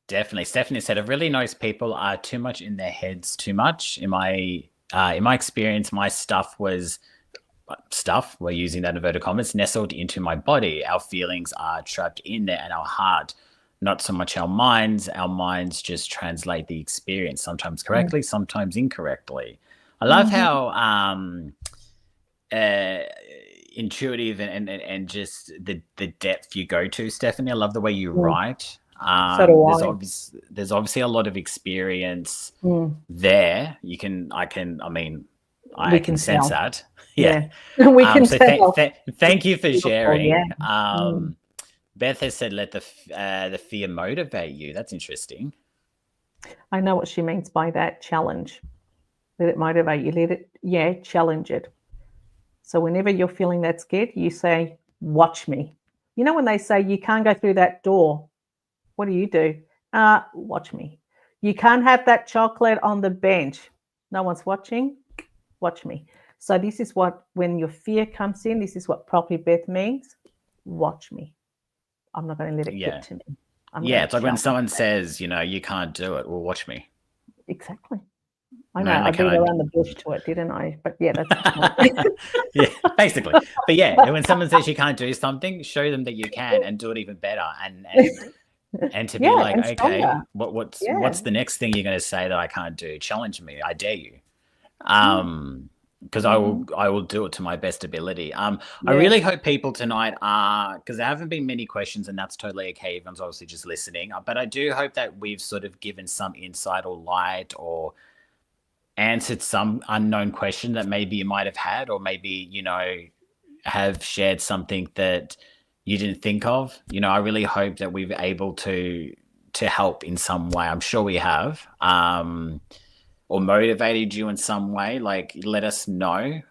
Definitely. Stephanie said, "It really knows people are too much in their heads too much. In my experience, my stuff, we're using that in inverted commas, nestled into my body. Our feelings are trapped in there, and our heart, not so much our minds. Our minds just translate the experience, sometimes correctly, sometimes incorrectly." I love how intuitive and just the depth you go to, Stephanie. I love the way you write. So do I. There's obviously a lot of experience there. I can sense tell. that. Yeah. We can tell. Thank you for sharing. Beth has said, "Let the fear motivate you." That's interesting. I know what she means by that. Challenge. Let it motivate you. Challenge it. So whenever you're feeling that scared, you say, watch me. You know, when they say you can't go through that door, what do? Watch me. You can't have that chocolate on the bench. No one's watching. Watch me. So this is what, when your fear comes in, this is what properly Beth means. Watch me. I'm not going to let it get to me. It's like when someone says, you can't do it. Well, watch me. Exactly. I know, I beat around the bush to it, didn't I? But yeah, that's yeah, basically. But yeah, when someone says you can't do something, show them that you can and do it even better. And to be like, okay, what's the next thing you're going to say that I can't do? Challenge me. I dare you. Because I will do it to my best ability. I really hope people tonight because there haven't been many questions, and that's totally okay. Everyone's obviously just listening. But I do hope that we've sort of given some insight or light or answered some unknown question that maybe you might have had, or maybe, have shared something that you didn't think of. I really hope that we've able to help in some way. I'm sure we have. Or motivated you in some way. Like, let us know,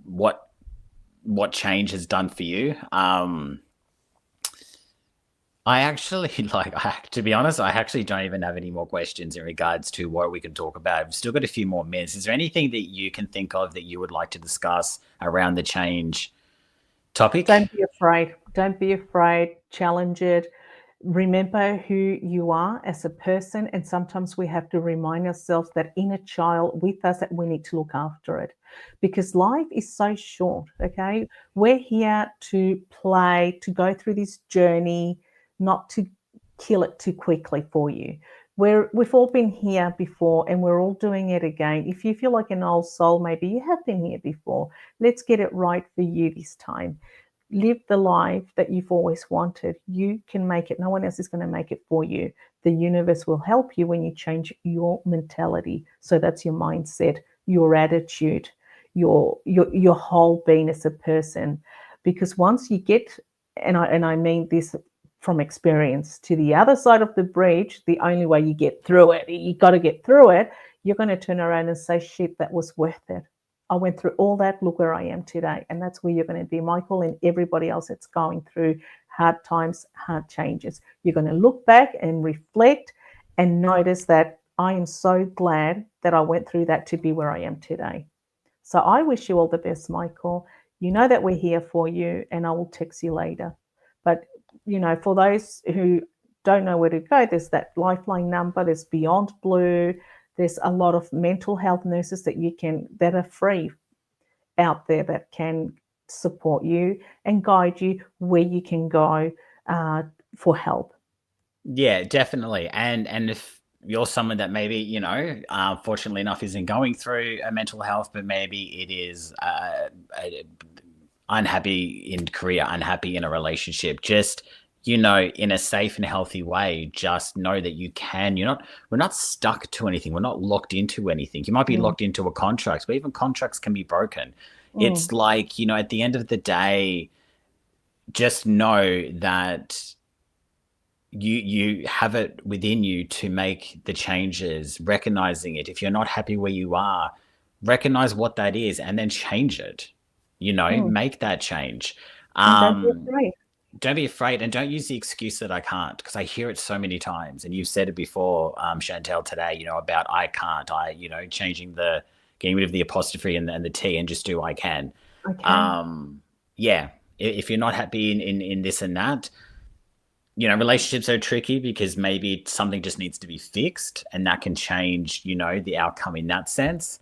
what change has done for you. I actually to be honest, I actually don't even have any more questions in regards to what we can talk about. We've still got a few more minutes. Is there anything that you can think of that you would like to discuss around the change topic? Don't be afraid. Don't be afraid. Challenge it. Remember who you are as a person, and sometimes we have to remind ourselves that inner child with us, that we need to look after it, because life is so short. Okay, we're here to play, to go through this journey, not to kill it too quickly for you. We've all been here before, and we're all doing it again. If you feel like an old soul, maybe you have been here before. Let's get it right for you this time. Live the life that you've always wanted. You can make it. No one else is going to make it for you. The universe will help you when you change your mentality. So that's your mindset, your attitude, your whole being as a person. Because once you get, and I mean this from experience, to the other side of the bridge, the only way you get through it, you got to get through it, you're going to turn around and say, shit, that was worth it. I went through all that, look where I am today. And that's where you're going to be, Michael, and everybody else that's going through hard times, hard changes. You're going to look back and reflect and notice that I am so glad that I went through that to be where I am today. So I wish you all the best, Michael. You know that we're here for you, and I will text you later. But, for those who don't know where to go, there's that Lifeline number, there's Beyond Blue. There's a lot of mental health nurses that are free out there that can support you and guide you where you can go for help. Yeah, definitely. And if you're someone that maybe, fortunately enough isn't going through a mental health, but maybe it is unhappy in career, unhappy in a relationship, just, in a safe and healthy way, just know that you can. We're not stuck to anything. We're not locked into anything. You might be locked into a contract, but even contracts can be broken. It's like, at the end of the day, just know that you have it within you to make the changes, recognizing it. If you're not happy where you are, recognize what that is and then change it. Make that change. Don't be afraid, and don't use the excuse that I can't, because I hear it so many times. And you've said it before, Chantal, today, about I can't, changing getting rid of the apostrophe and the T and just do I can. If you're not happy in this and that, relationships are tricky because maybe something just needs to be fixed, and that can change, the outcome in that sense.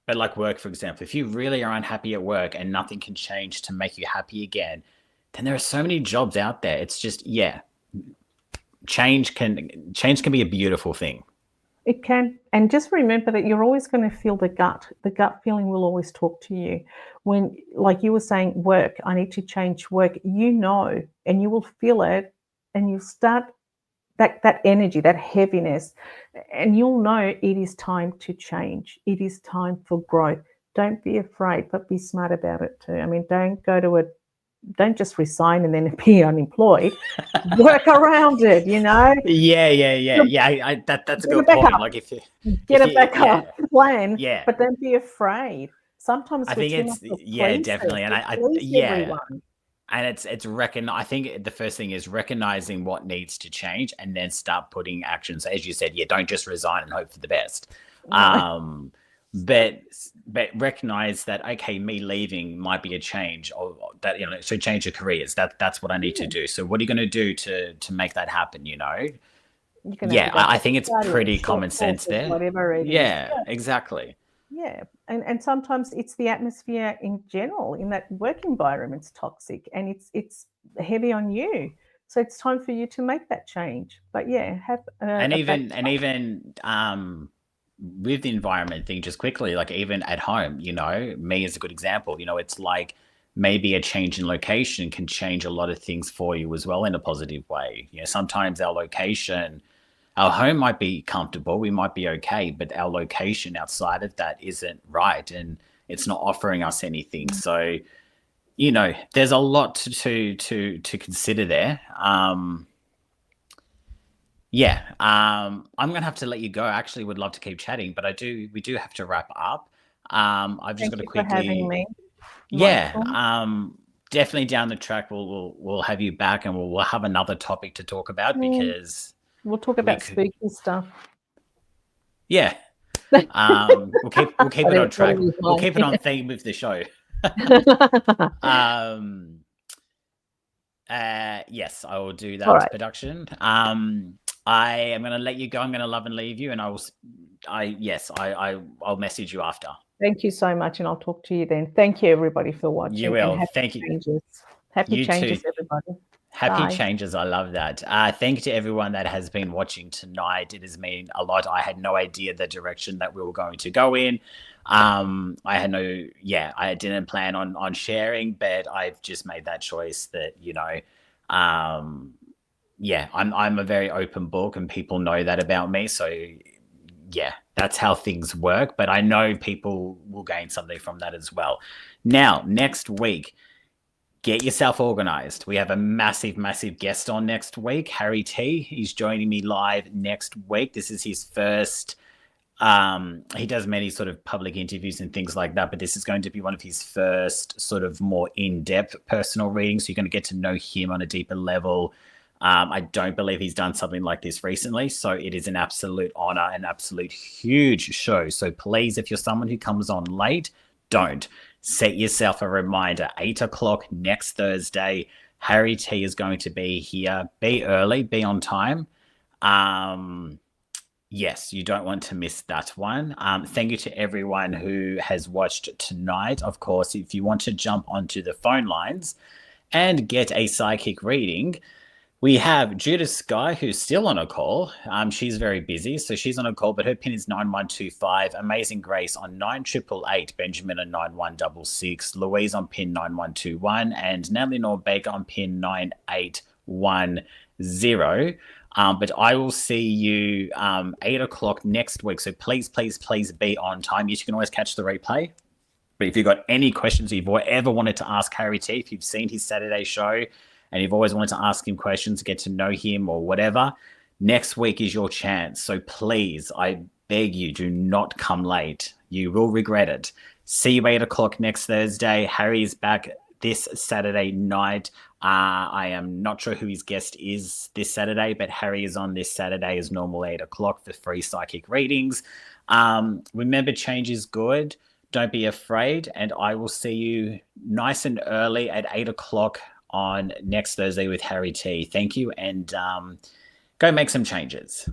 But like work, for example, if you really are unhappy at work and nothing can change to make you happy again, then there are so many jobs out there. It's just, change can be a beautiful thing. It can. And just remember that you're always going to feel the gut. The gut feeling will always talk to you. When, like you were saying, work, I need to change work, and you will feel it, and you'll start that energy, that heaviness, and you'll know it is time to change. It is time for growth. Don't be afraid, but be smart about it too. I mean, don't go to don't just resign and then be unemployed. Work around it, you know. Yeah. That's a Get a good point. backup, Like if get a you backup plan, yeah. but don't be afraid. Sometimes I we're think too it's much of definitely, pleasers. and We I please yeah, everyone. and I think the first thing is recognizing what needs to change, and then start putting actions. As you said, yeah, don't just resign and hope for the best. No. But recognize that, okay, me leaving might be a change, or that, so change your careers. That's what I need to Yeah. do. So what are you going to do to make that happen? You're gonna have to Yeah, go I back think it's studying, pretty short common sense courses, there. whatever it is. Yeah, exactly. Yeah, and sometimes it's the atmosphere in general in that work environment's toxic, and it's heavy on you. So it's time for you to make that change. But yeah, have And a back. even with the environment thing, just quickly, like even at home, me as a good example, it's like maybe a change in location can change a lot of things for you as well in a positive way. Sometimes our home might be comfortable, we might be okay, but our location outside of that isn't right, and it's not offering us anything. So, there's a lot to consider there. Yeah, I'm gonna have to let you go. I actually would love to keep chatting, but we do have to wrap up. I've just got Thank to you for having quickly, me, yeah, Michael. definitely down the track we'll have you back, and we'll have another topic to talk about, Mm, because we'll talk we about could, spooky stuff. yeah, we'll keep it on track. Whatever you We'll like. keep it on theme with the show. Um, yes, I will do All that, right. production. I am going to let you go. I'm going to love and leave you, and I'll message you after. Thank you so much, and I'll talk to you then. Thank you, everybody, for You watching, and will. happy Thank you. changes. Happy You too. changes, everybody. Happy Bye. changes. I love that. Thank you to everyone that has been watching tonight. It has meant a lot. I had no idea the direction that we were going to go in. I didn't plan on sharing, but I've just made that choice that, I'm a very open book, and people know that about me. So yeah, that's how things work. But I know people will gain something from that as well. Now, next week, get yourself organized. We have a massive, massive guest on next week, Harry T. He's joining me live next week. This is his first. He does many sort of public interviews and things like that, but this is going to be one of his first sort of more in-depth personal readings. So you're going to get to know him on a deeper level. I don't believe he's done something like this recently, so it is an absolute honor, an absolute huge show. So please, if you're someone who comes on late, don't. Set yourself a reminder, 8 o'clock next Thursday. Harry T is going to be here. Be early, be on time. Yes, you don't want to miss that one. Thank you to everyone who has watched tonight. Of course, if you want to jump onto the phone lines and get a psychic reading, we have Judith Sky, who's still on a call. She's very busy, so she's on a call, but her pin is 9125. Amazing Grace on 9888. Benjamin on 9166. Louise on pin 9121. And Natalie Norbeck on pin 9810. But I will see you 8 o'clock next week. So please, please, please be on time. Yes, you can always catch the replay. But if you've got any questions, if you've ever wanted to ask Harry T, if you've seen his Saturday show, and you've always wanted to ask him questions, get to know him or whatever, next week is your chance. So please, I beg you, do not come late. You will regret it. See you 8 o'clock next Thursday. Harry is back this Saturday night. I am not sure who his guest is this Saturday, but Harry is on this Saturday as normal, 8 o'clock for free psychic readings. Remember, change is good. Don't be afraid. And I will see you nice and early at 8 o'clock on next Thursday with Harry T. Thank you, and go make some changes.